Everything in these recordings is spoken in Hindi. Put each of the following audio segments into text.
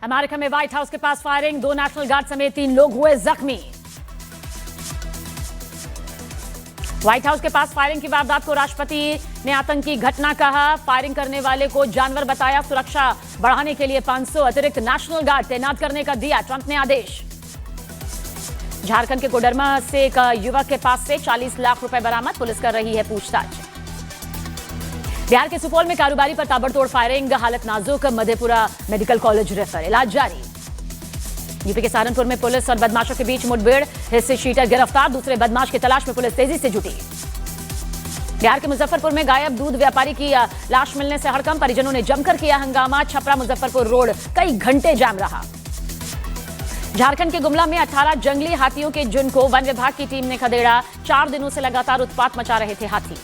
अमेरिका में व्हाइट हाउस के पास फायरिंग, 2 नेशनल गार्ड समेत 3 लोग हुए जख्मी। व्हाइट हाउस के पास फायरिंग की वारदात को राष्ट्रपति ने आतंकी घटना कहा। फायरिंग करने वाले को जानवर बताया। सुरक्षा बढ़ाने के लिए 500 अतिरिक्त नेशनल गार्ड तैनात करने का दिया ट्रंप ने आदेश। झारखंड के कोडरमा से एक युवक के पास से 40 लाख रुपए बरामद, पुलिस कर रही है पूछताछ। बिहार के सुपौल में कारोबारी पर ताबड़तोड़ फायरिंग, हालत नाजुक, मधेपुरा मेडिकल कॉलेज रेफर, इलाज जारी। यूपी के सहारनपुर में पुलिस और बदमाशों के बीच मुठभेड़, हिस्से शीटर गिरफ्तार, दूसरे बदमाश की तलाश में पुलिस तेजी से जुटी। बिहार के मुजफ्फरपुर में गायब दूध व्यापारी की लाश मिलने से हड़कंप, परिजनों ने जमकर किया हंगामा। छपरा मुजफ्फरपुर रोड कई घंटे जाम रहा। झारखंड के गुमला में 18 जंगली हाथियों के झुंड को वन विभाग की टीम ने खदेड़ा। 4 दिनों से लगातार उत्पात मचा रहे थे हाथी।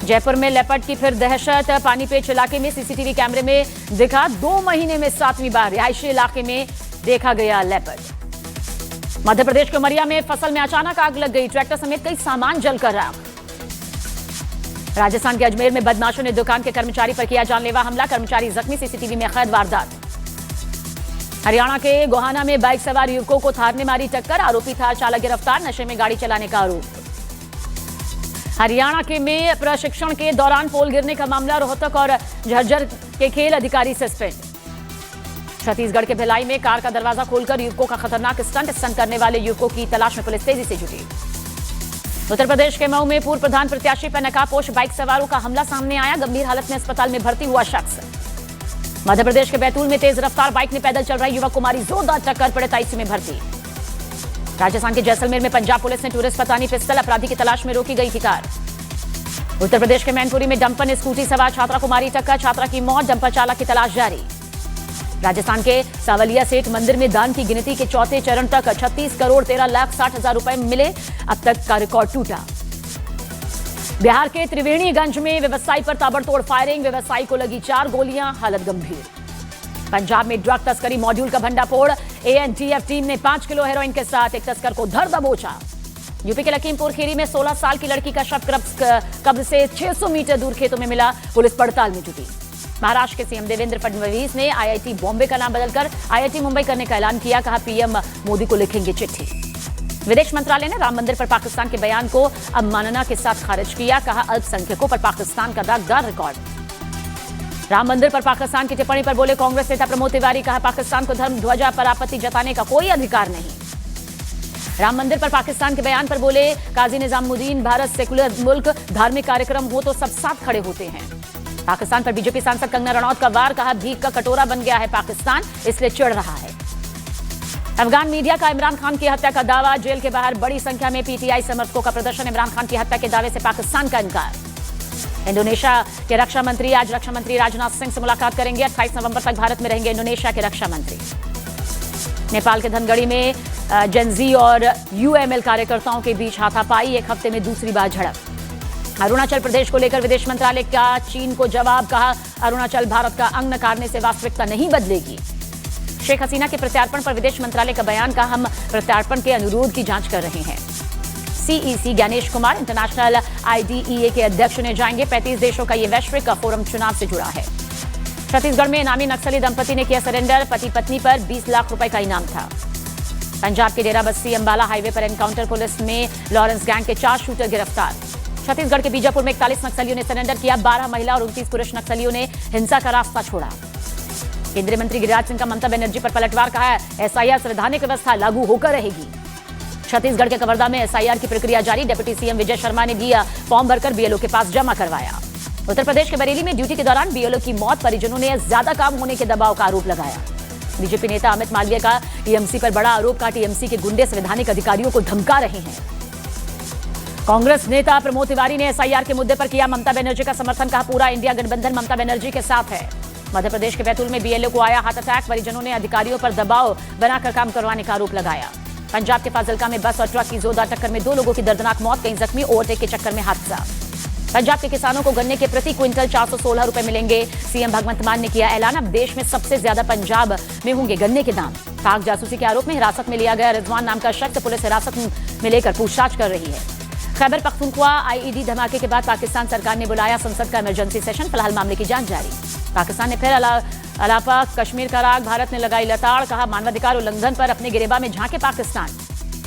जयपुर में लेपर्ड की फिर दहशत, पानीपेच इलाके में सीसीटीवी कैमरे में दिखा 2 महीने में 7वीं बार रिहायशी इलाके में देखा गया लेपर्ड। मध्य प्रदेश के उमरिया में फसल में अचानक आग लग गई, ट्रैक्टर समेत कई सामान जलकर राख। राजस्थान के अजमेर में बदमाशों ने दुकान के कर्मचारी पर किया जानलेवा हमला, कर्मचारी जख्मी, सीसीटीवी में कैद वारदात। हरियाणा के गोहाना में बाइक सवार युवकों को थार ने मारी टक्कर, आरोपी थार चालक गिरफ्तार, नशे में गाड़ी चलाने का आरोप। हरियाणा के में प्रशिक्षण के दौरान पोल गिरने का मामला, रोहतक और झज्जर के खेल अधिकारी सस्पेंड। छत्तीसगढ़ के भिलाई में कार का दरवाजा खोलकर युवकों का खतरनाक स्टंट करने वाले युवकों की तलाश में पुलिस तेजी से जुटी। उत्तर प्रदेश के मऊ में पूर्व प्रधान प्रत्याशी पर नकाबपोश बाइक सवारों का हमला सामने आया, गंभीर हालत में अस्पताल में भर्ती हुआ शख्स। मध्य प्रदेश के बैतूल में तेज रफ्तार बाइक ने पैदल चल रहे युवक को मारी जोरदार टक्कर, पड़े आईसीयू में भर्ती। राजस्थान के जैसलमेर में पंजाब पुलिस ने टूरिस्ट पतानी पिस्टल, अपराधी की तलाश में रोकी गई थी कार। उत्तर प्रदेश के मैनपुरी में डंपर ने स्कूटी सवार छात्रा को मारी टक्कर, छात्रा की मौत, डंपर चालक की तलाश जारी। राजस्थान के सावलिया सेठ मंदिर में दान की गिनती के चौथे चरण तक 36 करोड़ 13 लाख 60 हजार रुपए मिले, अब तक का रिकॉर्ड टूटा। बिहार के त्रिवेणीगंज में व्यवसायी पर ताबड़तोड़ फायरिंग, व्यवसायी को लगी 4 गोलियां, हालत गंभीर। पंजाब में ड्रग तस्करी मॉड्यूल का भंडाफोड़, एएनटीएफ टीम ने 5 किलो हेरोइन के साथ एक तस्कर को धर दबोचा। यूपी के लखीमपुर खीरी में 16 साल की लड़की का शव कब्र से 600 मीटर दूर खेतों में मिला, पुलिस पड़ताल में जुटी। महाराष्ट्र के सीएम देवेंद्र फडणवीस ने आईआईटी बॉम्बे का नाम बदलकर आईआईटी मुंबई करने का ऐलान किया, कहा पीएम मोदी को लिखेंगे चिट्ठी। विदेश मंत्रालय ने राम मंदिर पर पाकिस्तान के बयान को अवमानना के साथ खारिज किया, कहा अल्पसंख्यकों पर पाकिस्तान का दागदार रिकॉर्ड। राम मंदिर पर पाकिस्तान की टिप्पणी पर बोले कांग्रेस नेता प्रमोद तिवारी, कहा पाकिस्तान को धर्म ध्वजा पर आपत्ति जताने का कोई अधिकार नहीं। राम मंदिर पर पाकिस्तान के बयान पर बोले काजी निजामुद्दीन, भारत सेकुलर मुल्क, धार्मिक कार्यक्रम हो तो सब साथ खड़े होते हैं। पाकिस्तान पर बीजेपी सांसद कंगना रनौत का वार, कहा भीख का कटोरा बन गया है पाकिस्तान, इसलिए चिढ़ रहा है। अफगान मीडिया का इमरान खान की हत्या का दावा, जेल के बाहर बड़ी संख्या में पीटीआई समर्थकों का प्रदर्शन, इमरान खान की हत्या के दावे से पाकिस्तान का इनकार। इंडोनेशिया के रक्षा मंत्री आज रक्षा मंत्री राजनाथ सिंह से मुलाकात करेंगे, 28 नवंबर तक भारत में रहेंगे इंडोनेशिया के रक्षा मंत्री। नेपाल के धनगढ़ी में जेनजी और यूएमएल कार्यकर्ताओं के बीच हाथापाई, एक हफ्ते में दूसरी बार झड़प। अरुणाचल प्रदेश को लेकर विदेश मंत्रालय का चीन को जवाब, कहा अरुणाचल भारत का अंग नकारने से वास्तविकता नहीं बदलेगी। शेख हसीना के प्रत्यार्पण पर विदेश मंत्रालय का बयान, का हम प्रत्यार्पण के अनुरोध की जांच कर रहे हैं। CEC Gyanesh Kumar international IDEA के अध्यक्ष ने जाएंगे, 35 देशों का यह वैश्विक फोरम चुनाव से जुड़ा है। छत्तीसगढ़ में इनामी नक्सली दंपति ने किया सरेंडर, पति पत्नी पर 20 लाख रुपए का इनाम था। पंजाब के डेराबस्सी अंबाला हाईवे पर एनकाउंटर, पुलिस में लॉरेंस गैंग के 4 शूटर गिरफ्तार। छत्तीसगढ़ के बीजापुर में 41 नक्सलियों ने सरेंडर किया, 12 महिला और 29 पुरुष नक्सलियों ने हिंसा का रास्ता छोड़ा। केंद्रीय मंत्री गिरिराज सिंह का ममता बनर्जी पर पलटवार, कहा एसआईआर संवैधानिक व्यवस्था लागू होकर रहेगी। छत्तीसगढ़ के कवर्धा में एसआईआर की प्रक्रिया जारी, डिप्टी सीएम विजय शर्मा ने भी फॉर्म भरकर बीएलओ के पास जमा करवाया। उत्तर प्रदेश के बरेली में ड्यूटी के दौरान बीएलओ की मौत, परिजनों ने ज्यादा काम होने के दबाव का आरोप लगाया। बीजेपी नेता अमित मालवीय का टीएमसी पर बड़ा आरोप, का टीएमसी के गुंडे संवैधानिक अधिकारियों को धमका रहे हैं। कांग्रेस नेता प्रमोद तिवारी ने एसआईआर के मुद्दे पर किया ममता बनर्जी का समर्थन, कहा पूरा इंडिया गठबंधन ममता बनर्जी के साथ है। मध्य प्रदेश के बैतूल में बीएलओ को आया हार्ट अटैक, परिजनों ने अधिकारियों पर दबाव बनाकर काम करवाने का आरोप लगाया। पंजाब के फाजिल्का में बस और ट्रक की जोरदार टक्कर में 2 लोगों की दर्दनाक मौत, कई जख्मी, ओवरटेक के चक्कर में हादसा। पंजाब के किसानों को गन्ने के प्रति क्विंटल 416 रुपए मिलेंगे, सीएम भगवंत मान ने किया ऐलान, अब देश में सबसे ज्यादा पंजाब में होंगे गन्ने के दाम। पाक जासूसी के आरोप में हिरासत में लिया गया रिजवान नाम का शख्स, पुलिस हिरासत में लेकर पूछताछ कर रही है। खैबर पख्तूनख्वा आईईडी धमाके के बाद पाकिस्तान सरकार ने बुलाया संसद का इमरजेंसी सेशन, फिलहाल मामले की जांच जारी। पाकिस्तान ने फिर अलापा कश्मीर का राग, भारत ने लगाई लताड़, कहा मानवाधिकार उल्लंघन पर अपने गिरेबा में झांके पाकिस्तान।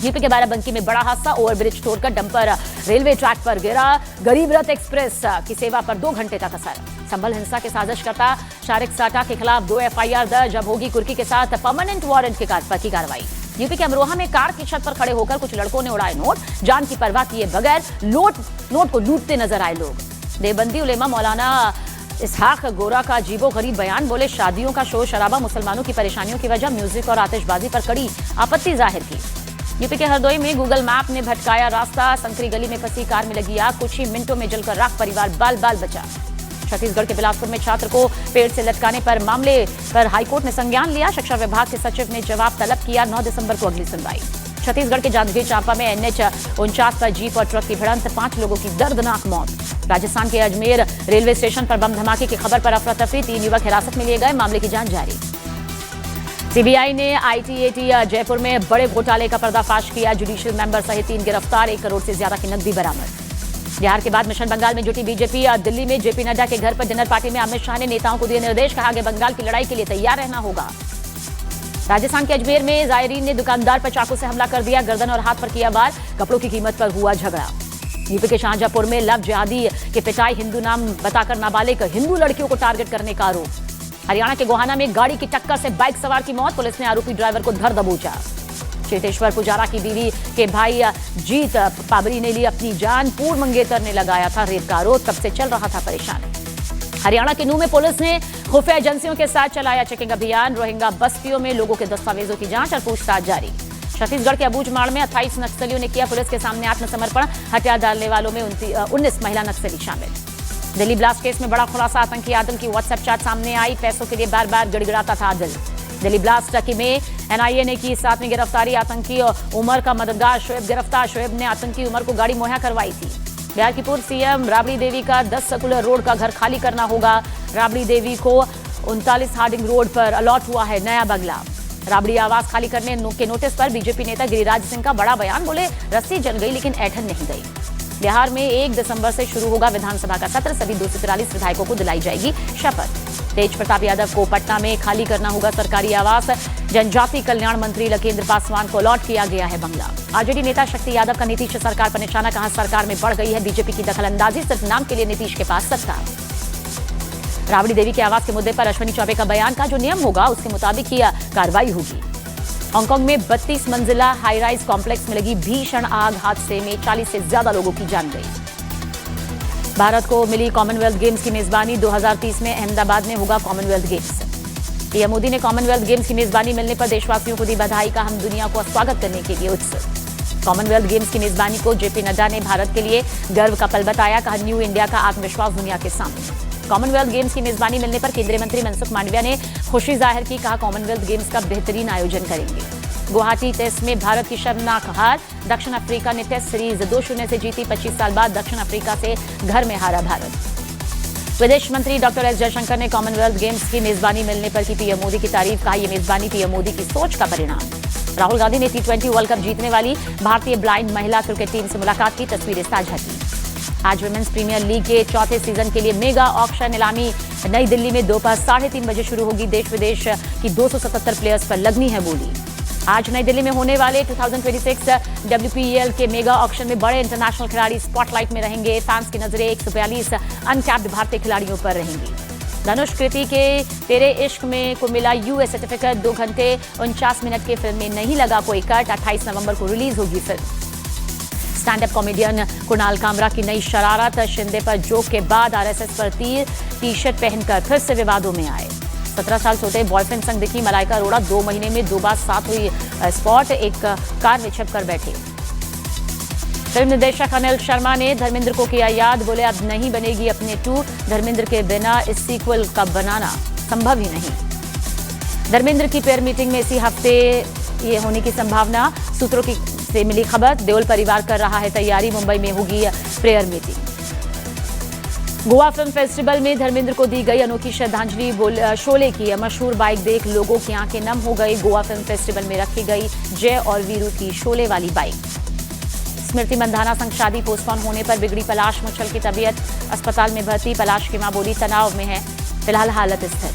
यूपी के बाराबंकी में बड़ा हादसा, ओवरब्रिज तोड़कर डंपर रेलवे ट्रैक पर गिरा, गरीब रथ एक्सप्रेस की सेवा पर 2 घंटे तक असर। संभल हिंसा के साजिशकर्ता शारिक साटा के खिलाफ 2 FIR दर्ज, अब होगी कुर्की के साथ परमानेंट वारंट की कार्रवाई। यूपी के अमरोहा में कार की छत पर खड़े होकर कुछ लड़कों ने उड़ाए नोट, जान की परवाह किए बगैर नोट को लूटते नजर आए लोग। देवबंदी उलेमा मौलाना इसहाक गोरा का अजीबो गरीब बयान, बोले शादियों का शोर शराबा मुसलमानों की परेशानियों की वजह, म्यूजिक और आतिशबाजी पर कड़ी आपत्ति जाहिर की। यूपी के हरदोई में गूगल मैप ने भटकाया रास्ता, संकरी गली में फंसी कार में लगी आग, कुछ ही मिनटों में जलकर राख, परिवार बाल बाल बचा। छत्तीसगढ़ के बिलासपुर में छात्र को पेड़ से लटकाने पर मामले पर हाईकोर्ट ने संज्ञान लिया, शिक्षा विभाग के सचिव ने जवाब तलब किया, 9 दिसंबर को अगली सुनवाई। छत्तीसगढ़ के जांजगीर चांपा में NH 49 पर जीप और ट्रक की भिड़ंत, 5 लोगों की दर्दनाक मौत। राजस्थान के अजमेर रेलवे स्टेशन पर बम धमाके की खबर पर अफरा तफरी, 3 युवक हिरासत में लिए गए, मामले की जांच जारी। सीबीआई ने ITAT जयपुर में बड़े घोटाले का पर्दाफाश किया, जुडिशियल मेंबर सहित 3 गिरफ्तार, 1 करोड़ से ज्यादा की नकदी बरामद। बिहार के बाद मिशन बंगाल में जुटी बीजेपी, दिल्ली में JP नड्डा के घर पर डिनर पार्टी में अमित शाह ने नेताओं को दिए निर्देश, कहा आगे बंगाल की लड़ाई के लिए तैयार रहना होगा। राजस्थान के अजमेर में जायरीन ने दुकानदार पर चाकू से हमला कर दिया, गर्दन और हाथ पर किया वार, कपड़ों की कीमत पर हुआ झगड़ा। यूपी के शाहजहांपुर में लव जिहादी के पिटाई, हिंदू नाम बताकर नाबालिग हिंदू लड़कियों को टारगेट करने का आरोप। हरियाणा के गोहाना में गाड़ी की टक्कर से बाइक सवार की मौत, पुलिस ने आरोपी ड्राइवर को धर दबोचा। चेतेश्वर पुजारा की बीवी के भाई जीत पाबरी ने ली अपनी जान, पूर्व मंगेतर ने लगाया था रेप का आरोप, तब से चल रहा था परेशान। हरियाणा के नूह में पुलिस ने खुफिया एजेंसियों के साथ चलाया चेकिंग अभियान, रोहिंग्या बस्तियों में लोगों के दस्तावेजों की जांच और पूछताछ जारी। छत्तीसगढ़ के अबूझमाड़ में 28 नक्सलियों ने किया पुलिस के सामने आत्मसमर्पण, हथियार डालने वालों में 19 महिला नक्सली शामिल। दिल्ली ब्लास्ट केस में बड़ा खुलासा, आतंकी आदिल की व्हाट्सएप चैट सामने आई, पैसों के लिए बार बार गिड़गिड़ाता था आदिल। दिल्ली ब्लास्ट में NIA ने की 7वीं गिरफ्तारी, आतंकी उमर का मददगार शोएब गिरफ्तार, शोएब ने आतंकी उमर को गाड़ी मुहैया करवाई थी। बिहार की पूर्व CM राबड़ी देवी का 10 सर्कुलर रोड का घर खाली करना होगा, राबड़ी देवी को 39 हार्डिंग रोड पर अलॉट हुआ है नया बंगला। राबड़ी आवास खाली करने के नोटिस पर बीजेपी नेता गिरिराज सिंह का बड़ा बयान, बोले रस्सी जल गई लेकिन ऐठन नहीं गई। बिहार में 1 दिसंबर से शुरू होगा विधानसभा का सत्र, सभी 243 विधायकों को दिलाई जाएगी शपथ। तेज प्रताप यादव को पटना में खाली करना होगा सरकारी आवास, जनजाति कल्याण मंत्री लकेंद्र पासवान को अलॉट किया गया है बंगला। RJD नेता शक्ति यादव का नीतीश सरकार पर निशाना, कहा सरकार में बढ़ गई है बीजेपी की दखलंदाजी, सिर्फ नाम के लिए नीतीश के पास सत्ता। राबड़ी देवी के आवास के मुद्दे पर अश्विनी चौबे का बयान, का जो नियम होगा उसके मुताबिक ही कार्रवाई होगी। हांगकांग में 32 मंजिला हाई राइज कॉम्प्लेक्स में लगी भीषण आग, हादसे में 40 से ज्यादा लोगों की जान गई। भारत को मिली कॉमनवेल्थ गेम्स की मेजबानी, 2030 में अहमदाबाद में होगा कॉमनवेल्थ गेम्स। पीएम मोदी ने कॉमनवेल्थ गेम्स की मेजबानी मिलने पर देशवासियों को दी बधाई, का हम दुनिया को स्वागत करने के लिए उत्सुक। कॉमनवेल्थ गेम्स की मेजबानी को JP नड्डा ने भारत के लिए गर्व का पल बताया, कहा न्यू इंडिया का आत्मविश्वास दुनिया के सामने। कॉमनवेल्थ गेम्स की मेजबानी मिलने पर केंद्रीय मंत्री मनसुख मांडविया ने खुशी जाहिर की, कहा कॉमनवेल्थ गेम्स का बेहतरीन आयोजन करेंगे। गुवाहाटी टेस्ट में भारत की शर्मनाक हार, दक्षिण अफ्रीका ने टेस्ट सीरीज 2-0 से जीती, 25 साल बाद दक्षिण अफ्रीका से घर में हारा भारत। विदेश मंत्री डॉक्टर S जयशंकर ने कॉमनवेल्थ गेम्स की मेजबानी मिलने पर की पीएम मोदी की तारीफ, कहा यह मेजबानी पीएम मोदी की सोच का परिणाम। राहुल गांधी ने T20 वर्ल्ड कप जीतने वाली भारतीय ब्लाइंड महिला क्रिकेट टीम से मुलाकात की, तस्वीरें साझा की। आज वुमेन्स प्रीमियर लीग के 4थे सीजन के लिए मेगा ऑक्शन नीलामी नई दिल्ली में दोपहर 3:30 बजे शुरू होगी, देश विदेश की 277 प्लेयर्स पर लगनी है बोली। आज नई दिल्ली में होने वाले 2026 WPEL के मेगा ऑक्शन में बड़े इंटरनेशनल खिलाड़ी स्पॉटलाइट में रहेंगे, फैंस की नजरें 142 अनकैप्ड भारतीय खिलाड़ियों पर रहेंगी। धनुष कृति के तेरे इश्क में को मिला US सर्टिफिकेट, 2 घंटे 49 मिनट के फिल्म में नहीं लगा कोई कट, 28 नवंबर को रिलीज होगी film. Stand up comedian Kunal Kamra की नई शरारत, शिंदे पर जोक के बाद RSS पर तीर, टी-शर्ट पहनकर फिर से विवादों में आए। 17 साल सोते बॉयफ्रेंड संग दिखी मलाइका अरोड़ा, 2 महीने में 2 बार साथ हुई स्पॉट, एक कार में छिपकर बैठे। फिल्म निर्देशक अनिल शर्मा ने धर्मेंद्र को किया याद, बोले अब नहीं बनेगी अपने 2, धर्मेंद्र के बिना इस सीक्वल का बनाना संभव ही नहीं। धर्मेंद्र की पेयर मीटिंग में इसी हफ्ते ये होने की संभावना, सूत्रों की से मिली खबर, देओल परिवार कर रहा है तैयारी, मुंबई में होगी prayer meeting. Goa film festival में धर्मेंद्र को दी गई अनोखी श्रद्धांजलि, शोले की मशहूर बाइक देख लोगों की आंखें नम हो गई। गोवा फिल्म फेस्टिवल में रखी गई जय और वीरू की शोले वाली बाइक। स्मृति मंधाना संग शादी पोस्टपोन होने पर बिगड़ी पलाश मुच्छल की तबीयत, अस्पताल में भर्ती, पलाश की मां बोली तनाव में है, फिलहाल हालत स्थिर।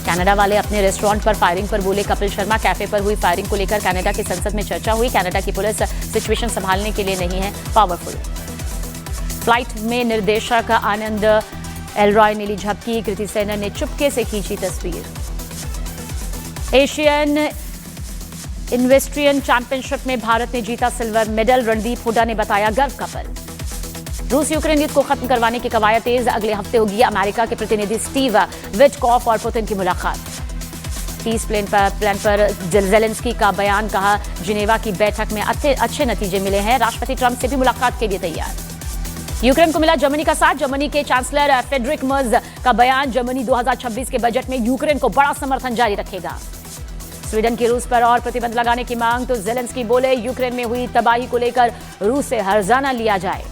कनाडा वाले अपने रेस्टोरेंट पर फायरिंग पर बोले कपिल शर्मा। कैफे पर हुई फायरिंग को लेकर कनाडा की संसद में चर्चा हुई। कनाडा की पुलिस सिचुएशन संभालने के लिए नहीं है पावरफुल। फ्लाइट में निर्देशक आनंद एलरॉय ने ली झपकी। कृति सेनन ने चुपके से खींची तस्वीर। एशियन इन्वेस्ट्रियन चैंपियनशिप में भारत ने जीता सिल्वर मेडल। रणदीप हुड्डा ने बताया गर्व का पल। रूस यूक्रेन युद्ध को खत्म करवाने की कवायद तेज। अगले हफ्ते होगी अमेरिका के प्रतिनिधि स्टीव विटकॉफ और पुतिन की मुलाकात। पीस प्लान पर जेलेंस्की का बयान। कहा जिनेवा की बैठक में अच्छे नतीजे मिले हैं। राष्ट्रपति ट्रंप से भी मुलाकात के लिए तैयार। यूक्रेन को मिला जर्मनी का साथ। जर्मनी के चांसलर फ्रेडरिक मर्ज का बयान। जर्मनी 2026 के बजट में यूक्रेन को बड़ा समर्थन जारी रखेगा। स्वीडन की रूस पर और प्रतिबंध लगाने की मांग तो जेलेंस्की बोले यूक्रेन में हुई तबाही को लेकर रूस से हर्जाना लिया जाए।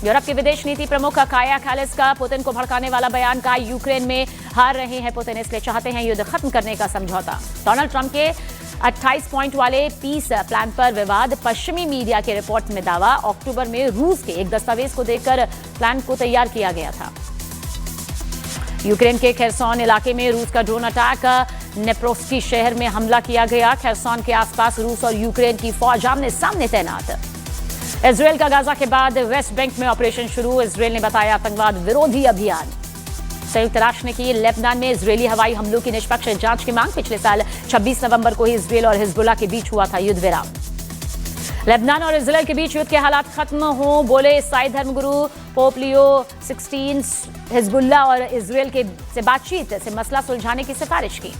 यूरोप की विदेश नीति प्रमुख काया कैलिस का पुतिन को भड़काने वाला बयान। का यूक्रेन में हार रहे हैं पुतिन, इसलिए चाहते हैं युद्ध खत्म करने का समझौता। डोनाल्ड ट्रंप के 28 पॉइंट वाले पीस प्लान पर विवाद। पश्चिमी मीडिया के रिपोर्ट में दावा अक्टूबर में रूस के एक दस्तावेज को देखकर प्लान को तैयार किया गया था। यूक्रेन के खेरसोन इलाके में रूस का ड्रोन अटैक। नेप्रोस्की शहर में हमला किया गया। खेरसोन के आसपास रूस और यूक्रेन की फौज आमने सामने तैनात। इजरायल का गाजा के बाद वेस्ट बैंक में ऑपरेशन शुरू। इजरायल ने बताया आतंकवाद विरोधी अभियान। संयुक्त राष्ट्र ने की लेबनान में इजरायली हवाई हमलों की निष्पक्ष जांच की मांग। पिछले साल 26 नवंबर को ही इजरायल और हिजबुल्लाह के बीच हुआ था युद्ध विराम। लेबनान और इजरायल के बीच युद्ध के हालात खत्म हो बोले ईसाई धर्मगुरु पोप लियो 16। हिजबुल्लाह और इजरायल से बातचीत से मसला सुलझाने की सिफारिश की।